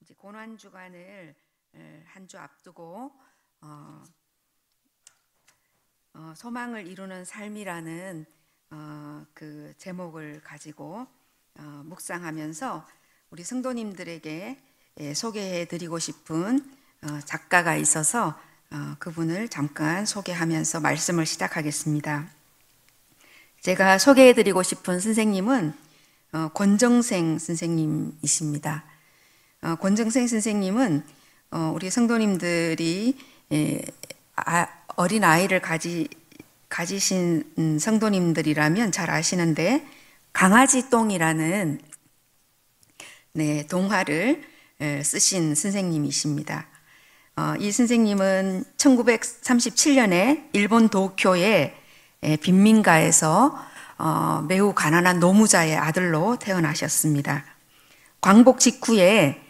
이제 고난 주간을 한 주 앞두고 소망을 이루는 삶이라는 그 제목을 가지고 묵상하면서 우리 성도님들에게 소개해드리고 싶은 작가가 있어서 그분을 잠깐 소개하면서 말씀을 시작하겠습니다. 제가 소개해드리고 싶은 선생님은 권정생 선생님이십니다. 권정생 선생님은 우리 성도님들이 어린 아이를 가지신 성도님들이라면 잘 아시는데 강아지 똥이라는 동화를 쓰신 선생님이십니다. 이 선생님은 1937년에 일본 도쿄의 빈민가에서 매우 가난한 노무자의 아들로 태어나셨습니다. 광복 직후에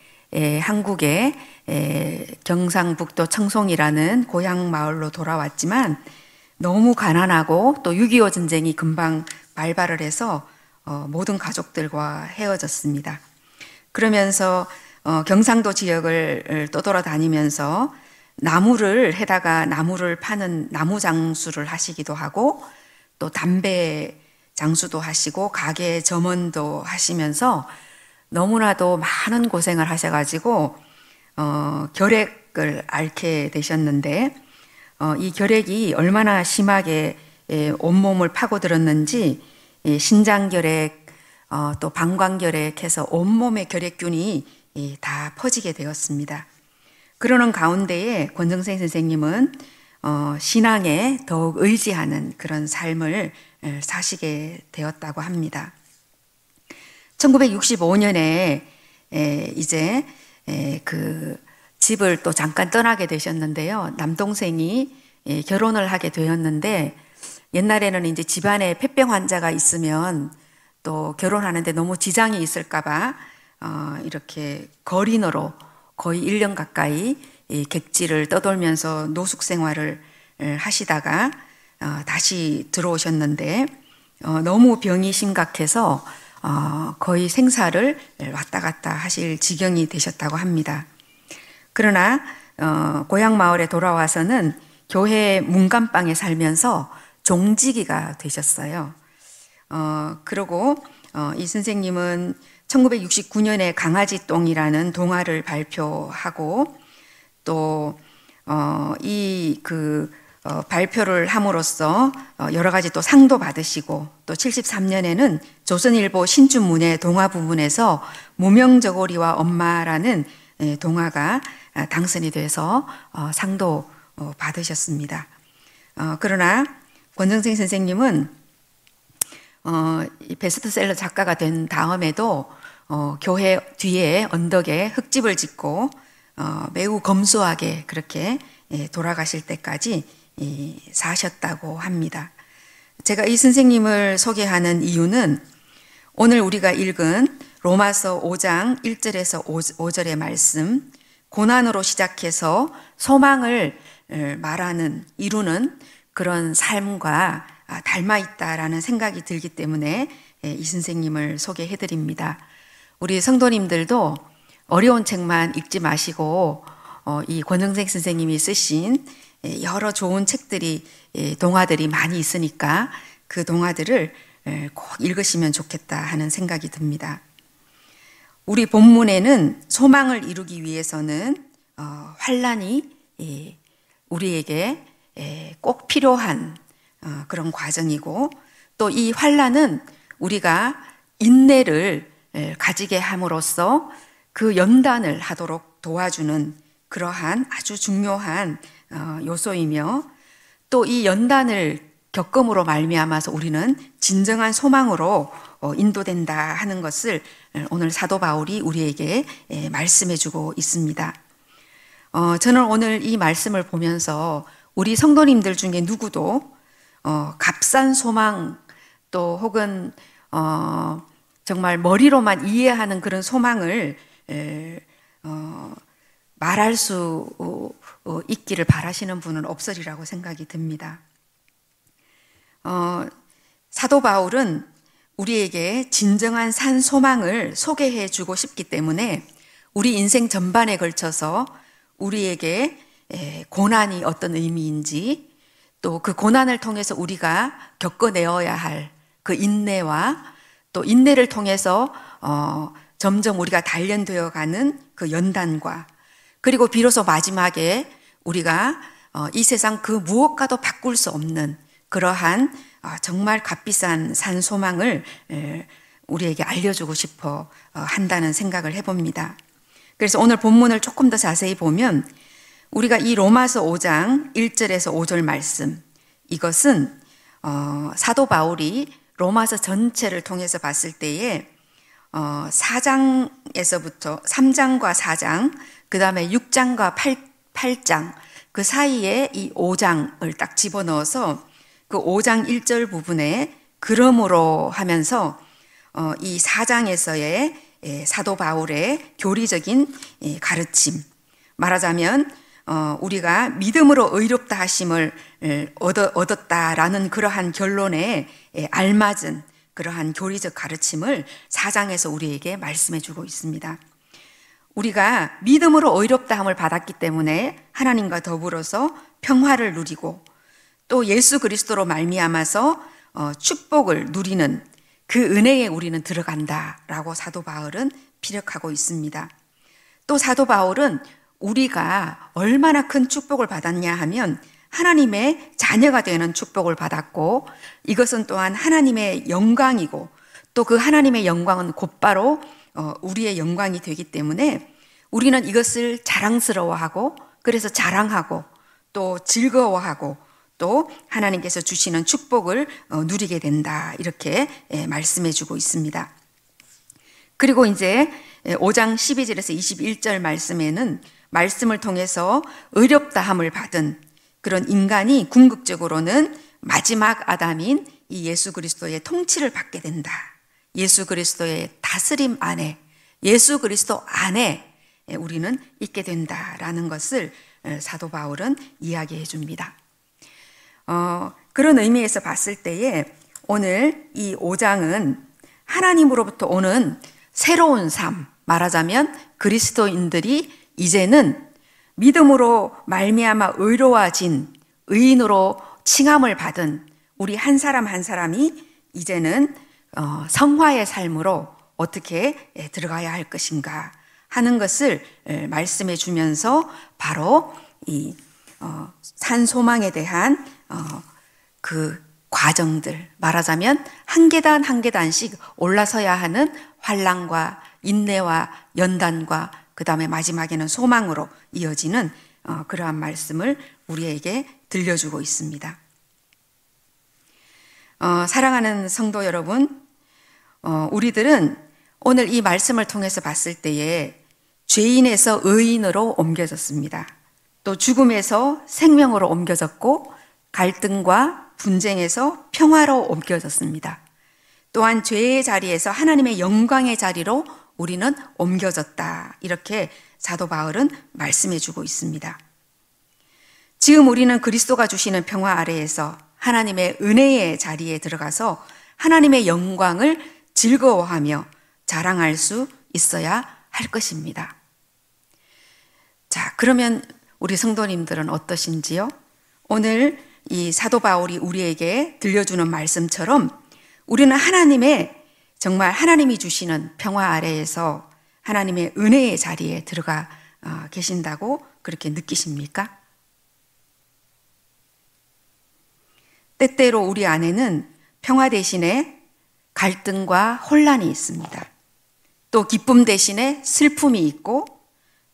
한국의 경상북도 청송이라는 고향 마을로 돌아왔지만 너무 가난하고 또 6.25 전쟁이 금방 발발을 해서 모든 가족들과 헤어졌습니다. 그러면서 경상도 지역을 떠돌아다니면서 나무를 파는 나무 장수를 하시기도 하고 또 담배 장수도 하시고 가게 점원도 하시면서 너무나도 많은 고생을 하셔가지고 결핵을 앓게 되셨는데 이 결핵이 얼마나 심하게 온몸을 파고들었는지 신장결핵 또 방광결핵해서 온몸의 결핵균이 다 퍼지게 되었습니다. 그러는 가운데에 권정생 선생님은 신앙에 더욱 의지하는 그런 삶을 사시게 되었다고 합니다. 1965년에 이제 그 집을 또 잠깐 떠나게 되셨는데요. 남동생이 결혼을 하게 되었는데 옛날에는 이제 집안에 폐병 환자가 있으면 또 결혼하는데 너무 지장이 있을까봐 이렇게 거린으로 거의 1년 가까이 객지를 떠돌면서 노숙 생활을 하시다가 다시 들어오셨는데 너무 병이 심각해서 거의 생사를 왔다 갔다 하실 지경이 되셨다고 합니다. 그러나 고향 마을에 돌아와서는 교회 문간방에 살면서 종지기가 되셨어요. 그리고 이 선생님은 1969년에 강아지 똥이라는 동화를 발표하고 또 이 발표를 함으로써 여러 가지 또 상도 받으시고 또 73년에는 조선일보 신춘문예 동화 부분에서 무명저고리와 엄마라는 동화가 당선이 돼서 상도 받으셨습니다. 그러나 권정생 선생님은 베스트셀러 작가가 된 다음에도 교회 뒤에 언덕에 흙집을 짓고 매우 검소하게 그렇게 돌아가실 때까지 사셨다고 합니다. 제가 이 선생님을 소개하는 이유는 오늘 우리가 읽은 로마서 5장 1절에서 5절의 말씀, 고난으로 시작해서 소망을 이루는 그런 삶과 닮아 있다라는 생각이 들기 때문에 이 선생님을 소개해드립니다. 우리 성도님들도 어려운 책만 읽지 마시고 이 권정생 선생님이 쓰신 여러 좋은 책들이 동화들이 많이 있으니까 그 동화들을 꼭 읽으시면 좋겠다 하는 생각이 듭니다. 우리 본문에는 소망을 이루기 위해서는 환난이 우리에게 꼭 필요한 그런 과정이고 또 이 환난은 우리가 인내를 가지게 함으로써 그 연단을 하도록 도와주는 그러한 아주 중요한 요소이며 또 이 연단을 겪음으로 말미암아서 우리는 진정한 소망으로 인도된다 하는 것을 오늘 사도 바울이 우리에게 말씀해 주고 있습니다. 저는 오늘 이 말씀을 보면서 우리 성도님들 중에 누구도 값싼 소망 또 혹은 정말 머리로만 이해하는 그런 소망을 말할 수 있기를 바라시는 분은 없으리라고 생각이 듭니다. 사도 바울은 우리에게 진정한 산 소망을 소개해 주고 싶기 때문에 우리 인생 전반에 걸쳐서 우리에게 고난이 어떤 의미인지, 또 그 고난을 통해서 우리가 겪어내어야 할 그 인내와 또 인내를 통해서 점점 우리가 단련되어 가는 그 연단과, 그리고 비로소 마지막에 우리가 이 세상 그 무엇과도 바꿀 수 없는 그러한 정말 값비싼 산 소망을 우리에게 알려주고 싶어 한다는 생각을 해봅니다. 그래서 오늘 본문을 조금 더 자세히 보면 우리가 이 로마서 5장 1절에서 5절 말씀, 이것은 사도 바울이 로마서 전체를 통해서 봤을 때에 4장에서부터 3장과 4장, 그 다음에 6장과 8장 그 사이에 이 5장을 딱 집어넣어서 그 5장 1절 부분에 그러므로 하면서 이 4장에서의 사도 바울의 교리적인 가르침, 말하자면 우리가 믿음으로 의롭다 하심을 얻었다라는 그러한 결론에 알맞은 그러한 교리적 가르침을 4장에서 우리에게 말씀해 주고 있습니다. 우리가 믿음으로 의롭다함을 받았기 때문에 하나님과 더불어서 평화를 누리고 또 예수 그리스도로 말미암아서 축복을 누리는 그 은혜에 우리는 들어간다라고 사도 바울은 피력하고 있습니다. 또 사도 바울은 우리가 얼마나 큰 축복을 받았냐 하면 하나님의 자녀가 되는 축복을 받았고, 이것은 또한 하나님의 영광이고, 또 그 하나님의 영광은 곧바로 우리의 영광이 되기 때문에 우리는 이것을 자랑스러워하고, 그래서 자랑하고 또 즐거워하고 또 하나님께서 주시는 축복을 누리게 된다, 이렇게 말씀해 주고 있습니다. 그리고 이제 5장 12절에서 21절 말씀에는 말씀을 통해서 의롭다함을 받은 그런 인간이 궁극적으로는 마지막 아담인 이 예수 그리스도의 통치를 받게 된다. 예수 그리스도의 다스림 안에, 예수 그리스도 안에 우리는 있게 된다라는 것을 사도 바울은 이야기해 줍니다. 그런 의미에서 봤을 때에 오늘 이 5장은 하나님으로부터 오는 새로운 삶, 말하자면 그리스도인들이 이제는 믿음으로 말미암아 의로워진 의인으로 칭함을 받은 우리 한 사람 한 사람이 이제는 성화의 삶으로 어떻게 들어가야 할 것인가 하는 것을 말씀해 주면서 바로 이 산소망에 대한 그 과정들, 말하자면 한 계단 한 계단씩 올라서야 하는 환난과 인내와 연단과 그 다음에 마지막에는 소망으로 이어지는 그러한 말씀을 우리에게 들려주고 있습니다. 사랑하는 성도 여러분, 우리들은 오늘 이 말씀을 통해서 봤을 때에 죄인에서 의인으로 옮겨졌습니다. 또 죽음에서 생명으로 옮겨졌고 갈등과 분쟁에서 평화로 옮겨졌습니다. 또한 죄의 자리에서 하나님의 영광의 자리로 우리는 옮겨졌다, 이렇게 사도 바울은 말씀해 주고 있습니다. 지금 우리는 그리스도가 주시는 평화 아래에서 하나님의 은혜의 자리에 들어가서 하나님의 영광을 즐거워하며 자랑할 수 있어야 할 것입니다. 자, 그러면 우리 성도님들은 어떠신지요? 오늘 이 사도 바울이 우리에게 들려주는 말씀처럼 우리는 하나님의 정말 하나님이 주시는 평화 아래에서 하나님의 은혜의 자리에 들어가 계신다고 그렇게 느끼십니까? 때때로 우리 안에는 평화 대신에 갈등과 혼란이 있습니다. 또 기쁨 대신에 슬픔이 있고,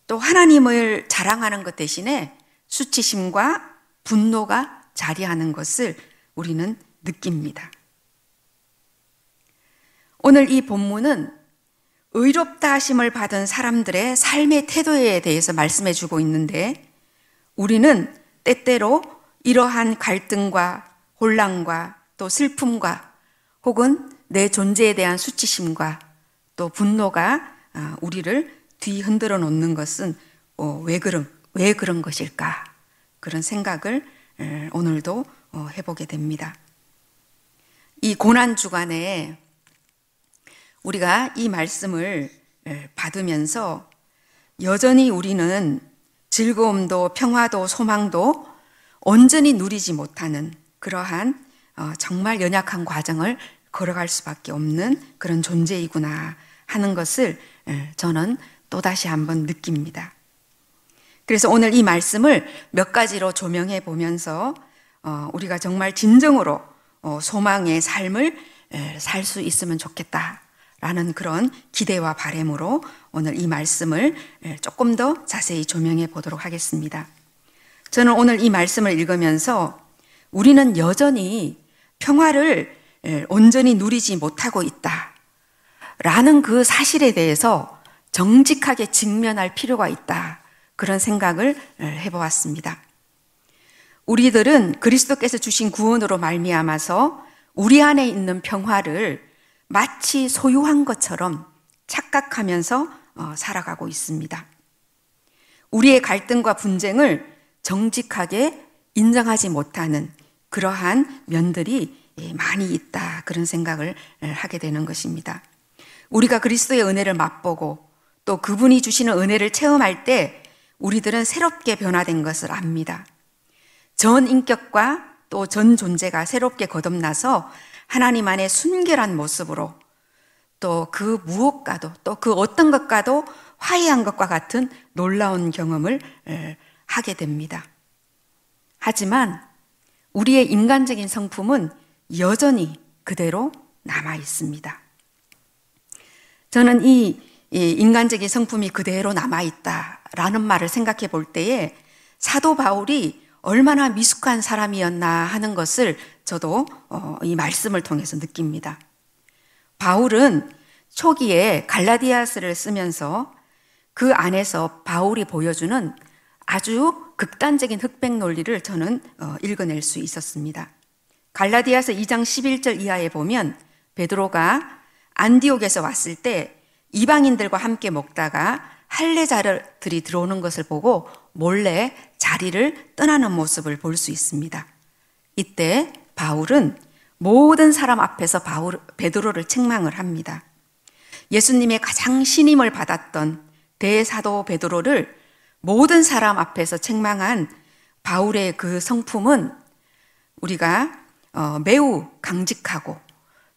또 하나님을 자랑하는 것 대신에 수치심과 분노가 자리하는 것을 우리는 느낍니다. 오늘 이 본문은 의롭다 하심을 받은 사람들의 삶의 태도에 대해서 말씀해 주고 있는데, 우리는 때때로 이러한 갈등과 혼란과 또 슬픔과 혹은 내 존재에 대한 수치심과 또 분노가 우리를 뒤흔들어 놓는 것은 왜 그런 것일까? 그런 생각을 오늘도 해보게 됩니다. 이 고난 주간에 우리가 이 말씀을 받으면서 여전히 우리는 즐거움도 평화도 소망도 온전히 누리지 못하는 그러한 정말 연약한 과정을 걸어갈 수밖에 없는 그런 존재이구나 하는 것을 저는 또다시 한번 느낍니다. 그래서 오늘 이 말씀을 몇 가지로 조명해 보면서 우리가 정말 진정으로 소망의 삶을 살 수 있으면 좋겠다라는 그런 기대와 바람으로 오늘 이 말씀을 조금 더 자세히 조명해 보도록 하겠습니다. 저는 오늘 이 말씀을 읽으면서 우리는 여전히 평화를 온전히 누리지 못하고 있다라는 그 사실에 대해서 정직하게 직면할 필요가 있다. 그런 생각을 해보았습니다. 우리들은 그리스도께서 주신 구원으로 말미암아서 우리 안에 있는 평화를 마치 소유한 것처럼 착각하면서 살아가고 있습니다. 우리의 갈등과 분쟁을 정직하게 인정하지 못하는 그러한 면들이 많이 있다. 그런 생각을 하게 되는 것입니다. 우리가 그리스도의 은혜를 맛보고 또 그분이 주시는 은혜를 체험할 때 우리들은 새롭게 변화된 것을 압니다. 전 인격과 또 전 존재가 새롭게 거듭나서 하나님 안에 순결한 모습으로 또 그 무엇과도 또 그 어떤 것과도 화해한 것과 같은 놀라운 경험을 하게 됩니다. 하지만 우리의 인간적인 성품은 여전히 그대로 남아 있습니다. 저는 이 인간적인 성품이 그대로 남아 있다라는 말을 생각해 볼 때에 사도 바울이 얼마나 미숙한 사람이었나 하는 것을 저도 이 말씀을 통해서 느낍니다. 바울은 초기에 갈라디아서를 쓰면서 그 안에서 바울이 보여주는 아주 극단적인 흑백 논리를 저는 읽어낼 수 있었습니다. 갈라디아서 2장 11절 이하에 보면 베드로가 안디옥에서 왔을 때 이방인들과 함께 먹다가 할례자들이 들어오는 것을 보고 몰래 자리를 떠나는 모습을 볼 수 있습니다. 이때 바울은 모든 사람 앞에서 베드로를 책망을 합니다. 예수님의 가장 신임을 받았던 대사도 베드로를 모든 사람 앞에서 책망한 바울의 그 성품은 우리가 매우 강직하고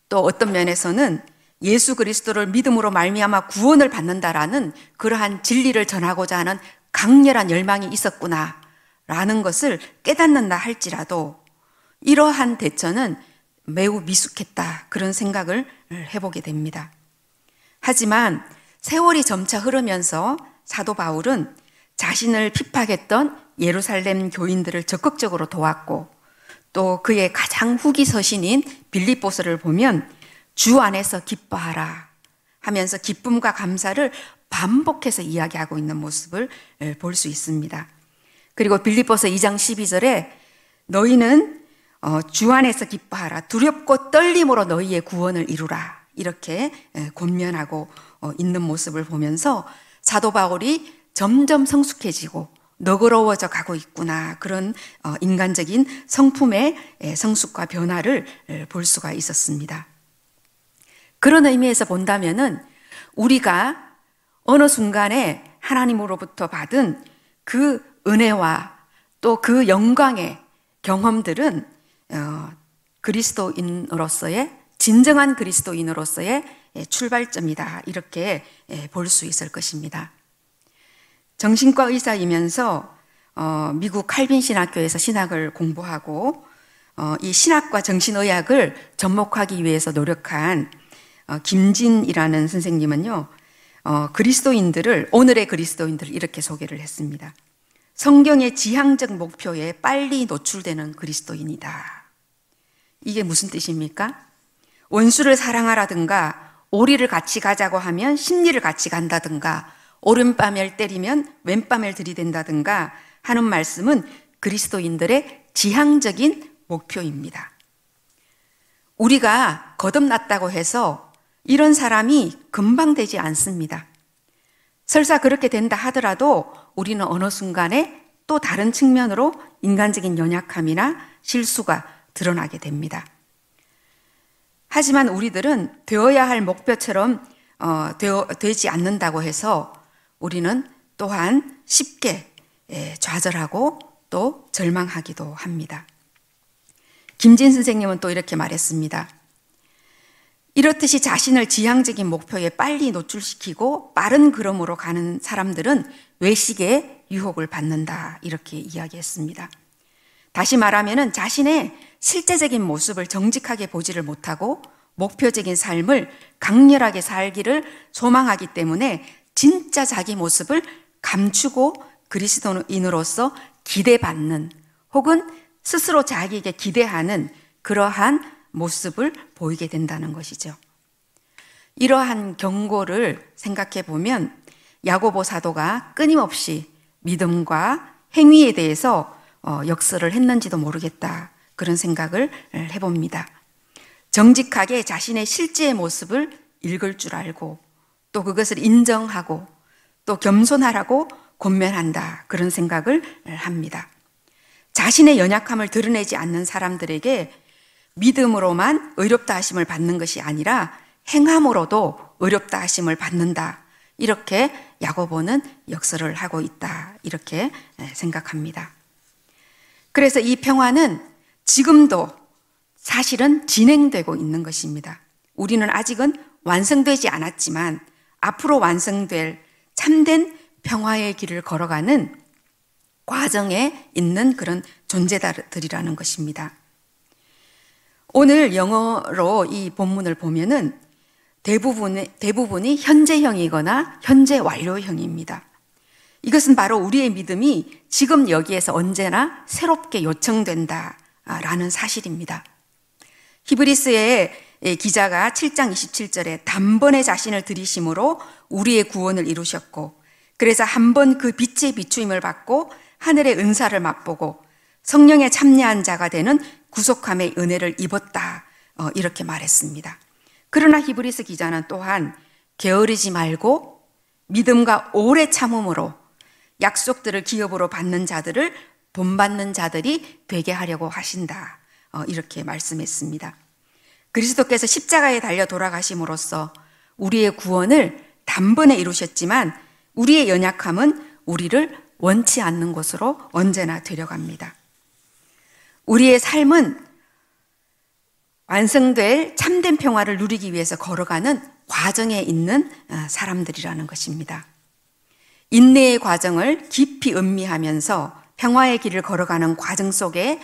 또 어떤 면에서는 예수 그리스도를 믿음으로 말미암아 구원을 받는다라는 그러한 진리를 전하고자 하는 강렬한 열망이 있었구나라는 것을 깨닫는다 할지라도 이러한 대처는 매우 미숙했다 그런 생각을 해보게 됩니다. 하지만 세월이 점차 흐르면서 사도 바울은 자신을 핍박했던 예루살렘 교인들을 적극적으로 도왔고 또 그의 가장 후기 서신인 빌립보서를 보면 주 안에서 기뻐하라 하면서 기쁨과 감사를 반복해서 이야기하고 있는 모습을 볼 수 있습니다. 그리고 빌립보서 2장 12절에 너희는 주 안에서 기뻐하라 두렵고 떨림으로 너희의 구원을 이루라 이렇게 권면하고 있는 모습을 보면서 사도 바울이 점점 성숙해지고 너그러워져 가고 있구나 그런 인간적인 성품의 성숙과 변화를 볼 수가 있었습니다. 그런 의미에서 본다면은 우리가 어느 순간에 하나님으로부터 받은 그 은혜와 또 그 영광의 경험들은 그리스도인으로서의 진정한 그리스도인으로서의 출발점이다 이렇게 볼 수 있을 것입니다. 정신과 의사이면서 미국 칼빈 신학교에서 신학을 공부하고 이 신학과 정신의학을 접목하기 위해서 노력한 김진이라는 선생님은요, 그리스도인들을, 오늘의 그리스도인들을 이렇게 소개를 했습니다. 성경의 지향적 목표에 빨리 노출되는 그리스도인이다. 이게 무슨 뜻입니까? 원수를 사랑하라든가, 오리를 같이 가자고 하면 심리를 같이 간다든가, 오른뺨을 때리면 왼뺨을 들이댄다든가 하는 말씀은 그리스도인들의 지향적인 목표입니다. 우리가 거듭났다고 해서 이런 사람이 금방 되지 않습니다. 설사 그렇게 된다 하더라도 우리는 어느 순간에 또 다른 측면으로 인간적인 연약함이나 실수가 드러나게 됩니다. 하지만 우리들은 되어야 할 목표처럼 되지 않는다고 해서 우리는 또한 쉽게 좌절하고 또 절망하기도 합니다. 김진 선생님은 또 이렇게 말했습니다. 이렇듯이 자신을 지향적인 목표에 빨리 노출시키고 빠른 걸음으로 가는 사람들은 외식의 유혹을 받는다. 이렇게 이야기했습니다. 다시 말하면 자신의 실제적인 모습을 정직하게 보지를 못하고 목표적인 삶을 강렬하게 살기를 소망하기 때문에 진짜 자기 모습을 감추고 그리스도인으로서 기대받는 혹은 스스로 자기에게 기대하는 그러한 모습을 보이게 된다는 것이죠. 이러한 경고를 생각해 보면 야고보 사도가 끊임없이 믿음과 행위에 대해서 역설을 했는지도 모르겠다. 그런 생각을 해봅니다. 정직하게 자신의 실제의 모습을 읽을 줄 알고 또 그것을 인정하고 또 겸손하라고 권면한다. 그런 생각을 합니다. 자신의 연약함을 드러내지 않는 사람들에게 믿음으로만 의롭다 하심을 받는 것이 아니라 행함으로도 의롭다 하심을 받는다. 이렇게 야고보는 역설을 하고 있다. 이렇게 생각합니다. 그래서 이 평화는 지금도 사실은 진행되고 있는 것입니다. 우리는 아직은 완성되지 않았지만 앞으로 완성될 참된 평화의 길을 걸어가는 과정에 있는 그런 존재들이라는 것입니다. 오늘 영어로 이 본문을 보면은 대부분이 현재형이거나 현재 완료형입니다. 이것은 바로 우리의 믿음이 지금 여기에서 언제나 새롭게 요청된다라는 사실입니다. 히브리스의 기자가 7장 27절에 단번에 자신을 들이심으로 우리의 구원을 이루셨고 그래서 한 번 그 빛의 비추임을 받고 하늘의 은사를 맛보고 성령에 참여한 자가 되는 구속함의 은혜를 입었다. 이렇게 말했습니다. 그러나 히브리스 기자는 또한 게으르지 말고 믿음과 오래 참음으로 약속들을 기업으로 받는 자들을 본받는 자들이 되게 하려고 하신다. 이렇게 말씀했습니다. 그리스도께서 십자가에 달려 돌아가심으로써 우리의 구원을 단번에 이루셨지만 우리의 연약함은 우리를 원치 않는 곳으로 언제나 데려갑니다. 우리의 삶은 완성될 참된 평화를 누리기 위해서 걸어가는 과정에 있는 사람들이라는 것입니다. 인내의 과정을 깊이 음미하면서 평화의 길을 걸어가는 과정 속에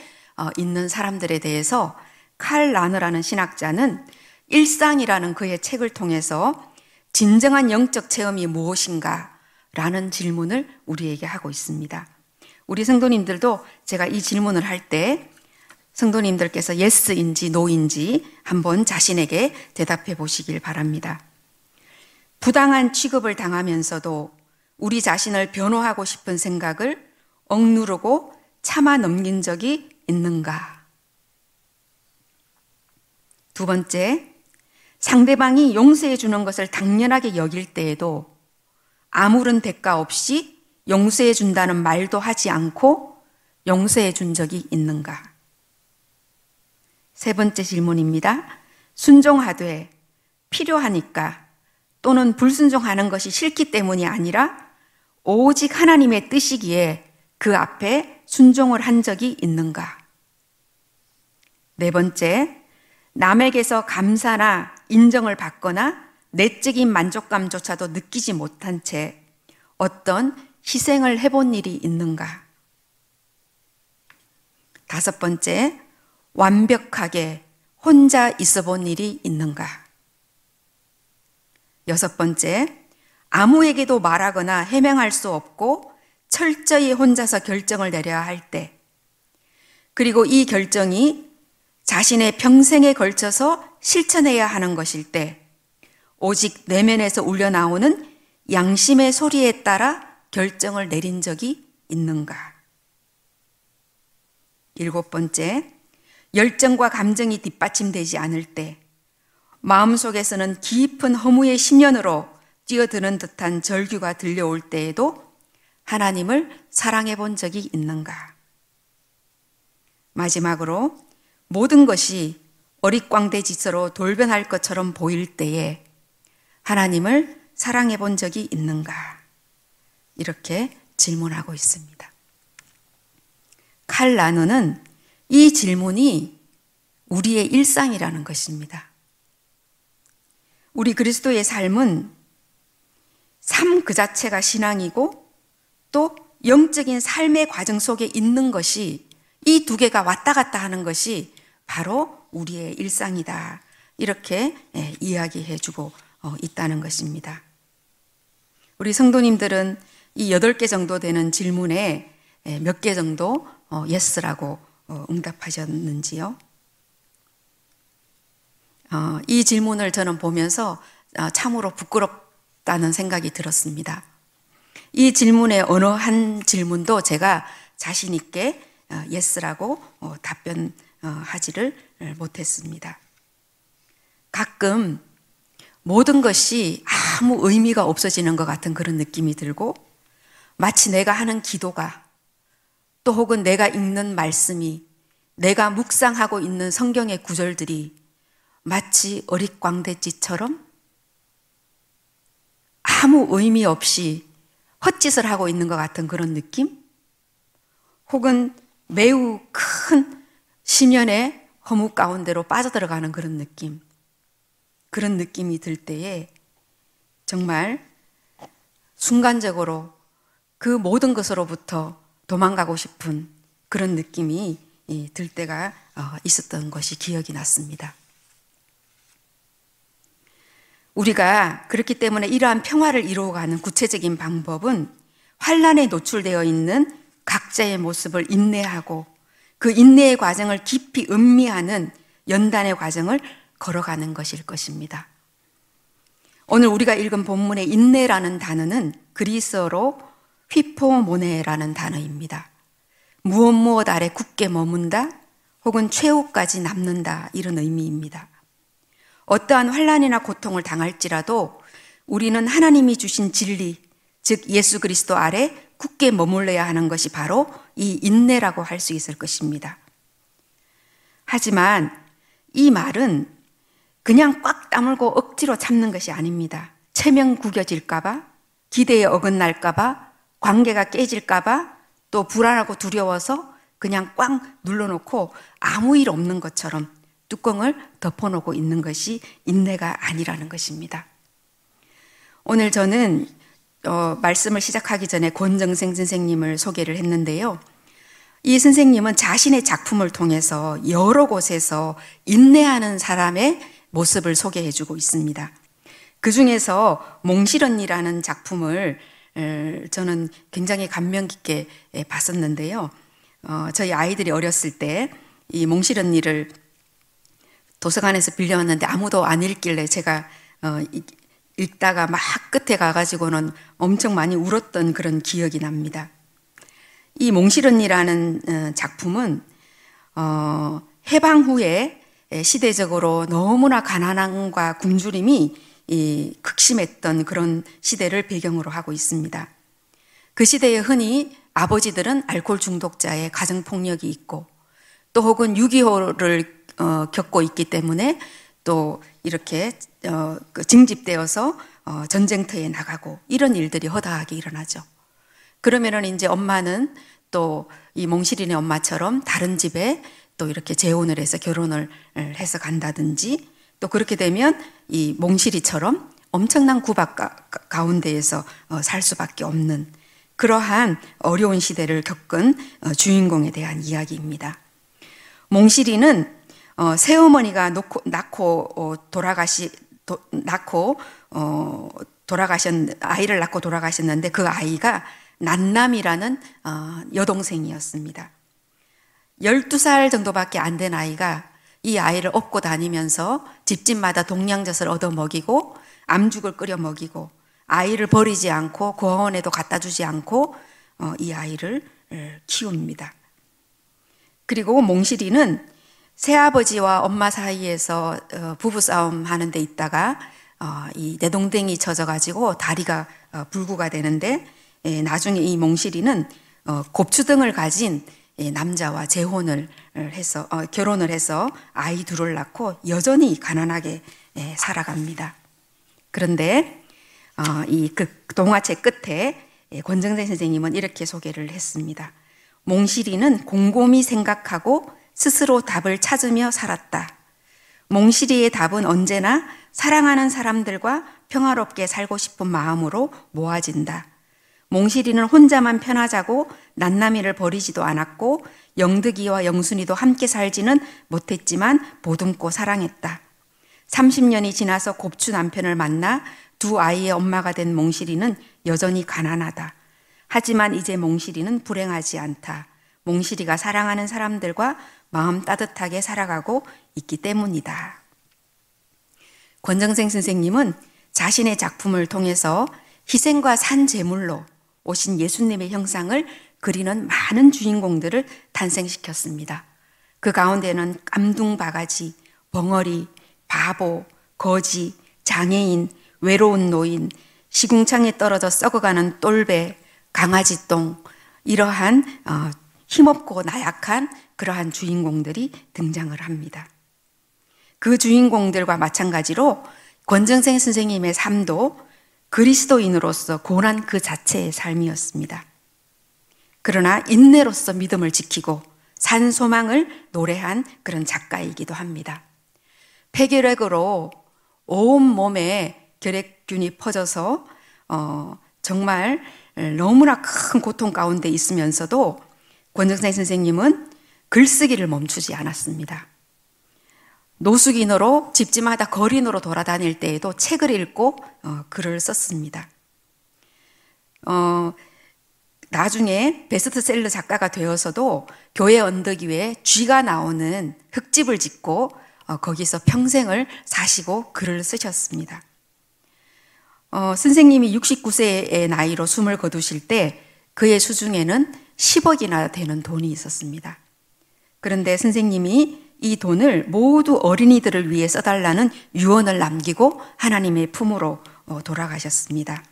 있는 사람들에 대해서 칼 라너라는 신학자는 일상이라는 그의 책을 통해서 진정한 영적 체험이 무엇인가 라는 질문을 우리에게 하고 있습니다. 우리 성도님들도 제가 이 질문을 할 때 성도님들께서 예스인지 노인지 한번 자신에게 대답해 보시길 바랍니다. 부당한 취급을 당하면서도 우리 자신을 변호하고 싶은 생각을 억누르고 참아 넘긴 적이 있는가? 두 번째, 상대방이 용서해 주는 것을 당연하게 여길 때에도 아무런 대가 없이 용서해 준다는 말도 하지 않고 용서해 준 적이 있는가? 세 번째 질문입니다. 순종하되 필요하니까 또는 불순종하는 것이 싫기 때문이 아니라 오직 하나님의 뜻이기에 그 앞에 순종을 한 적이 있는가? 네 번째, 남에게서 감사나 인정을 받거나 내적인 만족감조차도 느끼지 못한 채 어떤 희생을 해본 일이 있는가? 다섯 번째, 완벽하게 혼자 있어 본 일이 있는가? 여섯 번째, 아무에게도 말하거나 해명할 수 없고 철저히 혼자서 결정을 내려야 할 때, 그리고 이 결정이 자신의 평생에 걸쳐서 실천해야 하는 것일 때, 오직 내면에서 울려나오는 양심의 소리에 따라 결정을 내린 적이 있는가? 일곱 번째, 열정과 감정이 뒷받침되지 않을 때 마음속에서는 깊은 허무의 심연으로 뛰어드는 듯한 절규가 들려올 때에도 하나님을 사랑해 본 적이 있는가? 마지막으로 모든 것이 어릿광대지서로 돌변할 것처럼 보일 때에 하나님을 사랑해 본 적이 있는가? 이렇게 질문하고 있습니다. 칼 라너는 이 질문이 우리의 일상이라는 것입니다. 우리 그리스도의 삶은 삶 그 자체가 신앙이고 또 영적인 삶의 과정 속에 있는 것이, 이 두 개가 왔다 갔다 하는 것이 바로 우리의 일상이다. 이렇게 이야기해 주고 있다는 것입니다. 우리 성도님들은 이 8개 정도 되는 질문에 몇 개 정도 예스라고 응답하셨는지요? 이 질문을 저는 보면서 참으로 부끄럽다는 생각이 들었습니다. 이 질문의 어느 한 질문도 제가 자신 있게 예스라고 답변하지를 못했습니다. 가끔 모든 것이 아무 의미가 없어지는 것 같은 그런 느낌이 들고, 마치 내가 하는 기도가, 또 혹은 내가 읽는 말씀이, 내가 묵상하고 있는 성경의 구절들이 마치 어릿광대지처럼 아무 의미 없이 헛짓을 하고 있는 것 같은 그런 느낌? 혹은 매우 큰 심연의 허무 가운데로 빠져들어가는 그런 느낌. 그런 느낌이 들 때에 정말 순간적으로 그 모든 것으로부터 도망가고 싶은 그런 느낌이 들 때가 있었던 것이 기억이 났습니다. 우리가 그렇기 때문에 이러한 평화를 이루어가는 구체적인 방법은 환난에 노출되어 있는 각자의 모습을 인내하고 그 인내의 과정을 깊이 음미하는 연단의 과정을 걸어가는 것일 것입니다. 오늘 우리가 읽은 본문의 인내라는 단어는 그리스어로 휘포모네라는 단어입니다. 무엇 아래 굳게 머문다 혹은 최후까지 남는다, 이런 의미입니다. 어떠한 환난이나 고통을 당할지라도 우리는 하나님이 주신 진리, 즉 예수 그리스도 아래 굳게 머물러야 하는 것이 바로 이 인내라고 할 수 있을 것입니다. 하지만 이 말은 그냥 꽉 다물고 억지로 참는 것이 아닙니다. 체면 구겨질까봐, 기대에 어긋날까봐, 관계가 깨질까봐, 또 불안하고 두려워서 그냥 꽉 눌러놓고 아무 일 없는 것처럼 뚜껑을 덮어놓고 있는 것이 인내가 아니라는 것입니다. 오늘 저는 말씀을 시작하기 전에 권정생 선생님을 소개를 했는데요. 이 선생님은 자신의 작품을 통해서 여러 곳에서 인내하는 사람의 모습을 소개해주고 있습니다. 그 중에서 몽실언니라는 작품을 저는 굉장히 감명 깊게 봤었는데요. 저희 아이들이 어렸을 때 이 몽실언니를 도서관에서 빌려왔는데 아무도 안 읽길래 제가 읽다가 막 끝에 가가지고는 엄청 많이 울었던 그런 기억이 납니다. 이 몽실언니라는 작품은 해방 후에 시대적으로 너무나 가난함과 굶주림이 극심했던 그런 시대를 배경으로 하고 있습니다. 그 시대에 흔히 아버지들은 알코올 중독자의 가정폭력이 있고, 또 혹은 6.25를 겪고 있기 때문에 또 이렇게 징집되어서 전쟁터에 나가고, 이런 일들이 허다하게 일어나죠. 그러면은 이제 엄마는 또 이 몽실인의 엄마처럼 다른 집에 또 이렇게 재혼을 해서 결혼을 해서 간다든지, 또 그렇게 되면 이 몽실이처럼 엄청난 구박 가운데에서 살 수밖에 없는 그러한 어려운 시대를 겪은 주인공에 대한 이야기입니다. 몽실이는 새어머니가 아이를 낳고 돌아가셨는데 그 아이가 난남이라는 여동생이었습니다. 12살 정도밖에 안 된 아이가 이 아이를 업고 다니면서 집집마다 동양젖을 얻어 먹이고 암죽을 끓여 먹이고 아이를 버리지 않고 고아원에도 갖다 주지 않고 이 아이를 키웁니다. 그리고 몽실이는 새아버지와 엄마 사이에서 부부싸움 하는 데 있다가 이 내동댕이 쳐져가지고 다리가 불구가 되는데, 나중에 이 몽실이는 곱추등을 가진 남자와 재혼을 해서 결혼을 해서 아이 둘을 낳고 여전히 가난하게 살아갑니다. 그런데 이 동화책 끝에 권정생 선생님은 이렇게 소개를 했습니다. 몽실이는 곰곰이 생각하고 스스로 답을 찾으며 살았다. 몽실이의 답은 언제나 사랑하는 사람들과 평화롭게 살고 싶은 마음으로 모아진다. 몽실이는 혼자만 편하자고 난나미를 버리지도 않았고 영득이와 영순이도 함께 살지는 못했지만 보듬고 사랑했다. 30년이 지나서 곱추 남편을 만나 두 아이의 엄마가 된 몽실이는 여전히 가난하다. 하지만 이제 몽실이는 불행하지 않다. 몽실이가 사랑하는 사람들과 마음 따뜻하게 살아가고 있기 때문이다. 권정생 선생님은 자신의 작품을 통해서 희생과 산 제물로 오신 예수님의 형상을 그리는 많은 주인공들을 탄생시켰습니다. 그 가운데는 깜둥바가지, 벙어리, 바보, 거지, 장애인, 외로운 노인, 시궁창에 떨어져 썩어가는 똘배, 강아지똥, 이러한 힘없고 나약한 그러한 주인공들이 등장을 합니다. 그 주인공들과 마찬가지로 권정생 선생님의 삶도 그리스도인으로서 고난 그 자체의 삶이었습니다. 그러나 인내로서 믿음을 지키고 산 소망을 노래한 그런 작가이기도 합니다. 폐결핵으로 온 몸에 결핵균이 퍼져서 정말 너무나 큰 고통 가운데 있으면서도 권정생 선생님은 글쓰기를 멈추지 않았습니다. 노숙인으로 집집마다 거린으로 돌아다닐 때에도 책을 읽고 글을 썼습니다. 나중에 베스트셀러 작가가 되어서도 교회 언덕 위에 쥐가 나오는 흙집을 짓고 거기서 평생을 사시고 글을 쓰셨습니다. 선생님이 69세의 나이로 숨을 거두실 때 그의 수중에는 10억이나 되는 돈이 있었습니다. 그런데 선생님이 이 돈을 모두 어린이들을 위해 써달라는 유언을 남기고 하나님의 품으로 돌아가셨습니다.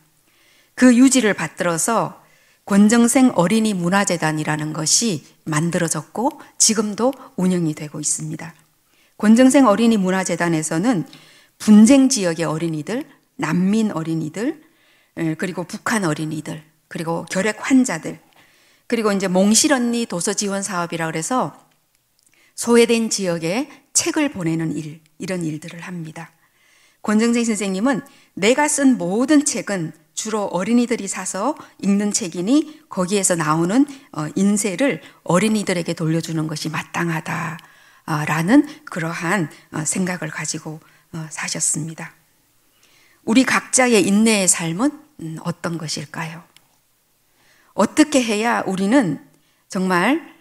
그 유지를 받들어서 권정생 어린이 문화재단이라는 것이 만들어졌고 지금도 운영이 되고 있습니다. 권정생 어린이 문화재단에서는 분쟁 지역의 어린이들, 난민 어린이들, 그리고 북한 어린이들, 그리고 결핵 환자들, 그리고 이제 몽실 언니 도서 지원 사업이라 그래서 소외된 지역에 책을 보내는 일, 이런 일들을 합니다. 권정생 선생님은 내가 쓴 모든 책은 주로 어린이들이 사서 읽는 책이니 거기에서 나오는 인세를 어린이들에게 돌려주는 것이 마땅하다라는 그러한 생각을 가지고 사셨습니다. 우리 각자의 인내의 삶은 어떤 것일까요? 어떻게 해야 우리는 정말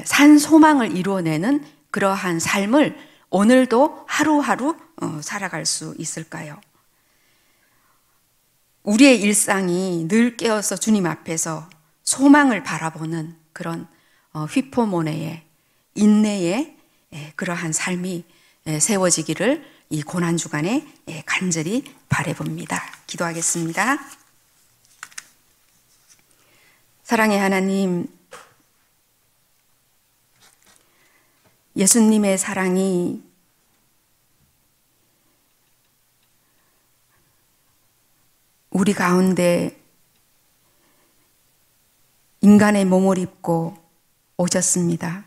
산 소망을 이루어내는 그러한 삶을 오늘도 하루하루 살아갈 수 있을까요? 우리의 일상이 늘 깨어서 주님 앞에서 소망을 바라보는 그런 휘포모네의 인내의 그러한 삶이 세워지기를 이 고난주간에 간절히 바라봅니다. 기도하겠습니다. 사랑의 하나님, 예수님의 사랑이 우리 가운데 인간의 몸을 입고 오셨습니다.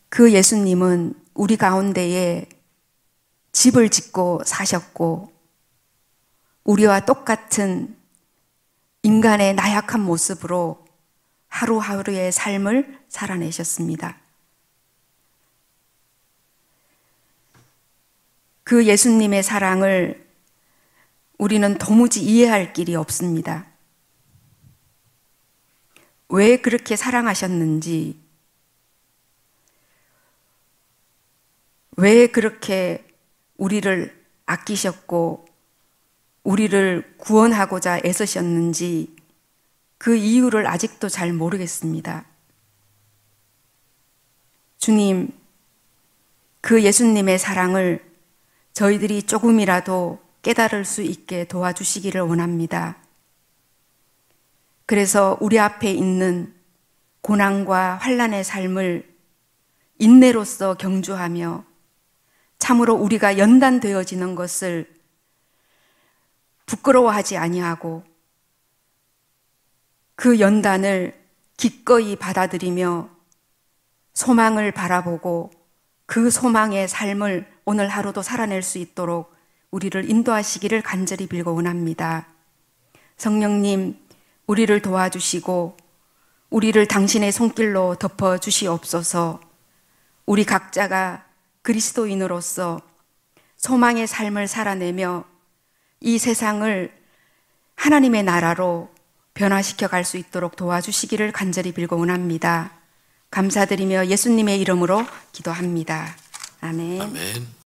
그 예수님은 우리 가운데에 집을 짓고 사셨고 우리와 똑같은 인간의 나약한 모습으로 하루하루의 삶을 살아내셨습니다. 그 예수님의 사랑을 우리는 도무지 이해할 길이 없습니다. 왜 그렇게 사랑하셨는지, 왜 그렇게 우리를 아끼셨고 우리를 구원하고자 애쓰셨는지 그 이유를 아직도 잘 모르겠습니다. 주님, 그 예수님의 사랑을 저희들이 조금이라도 깨달을 수 있게 도와주시기를 원합니다. 그래서 우리 앞에 있는 고난과 환난의 삶을 인내로서 경주하며 참으로 우리가 연단되어지는 것을 부끄러워하지 아니하고 그 연단을 기꺼이 받아들이며 소망을 바라보고 그 소망의 삶을 오늘 하루도 살아낼 수 있도록 우리를 인도하시기를 간절히 빌고 원합니다. 성령님, 우리를 도와주시고 우리를 당신의 손길로 덮어주시옵소서. 우리 각자가 그리스도인으로서 소망의 삶을 살아내며 이 세상을 하나님의 나라로 변화시켜 갈 수 있도록 도와주시기를 간절히 빌고 원합니다. 감사드리며 예수님의 이름으로 기도합니다. 아멘. 아멘.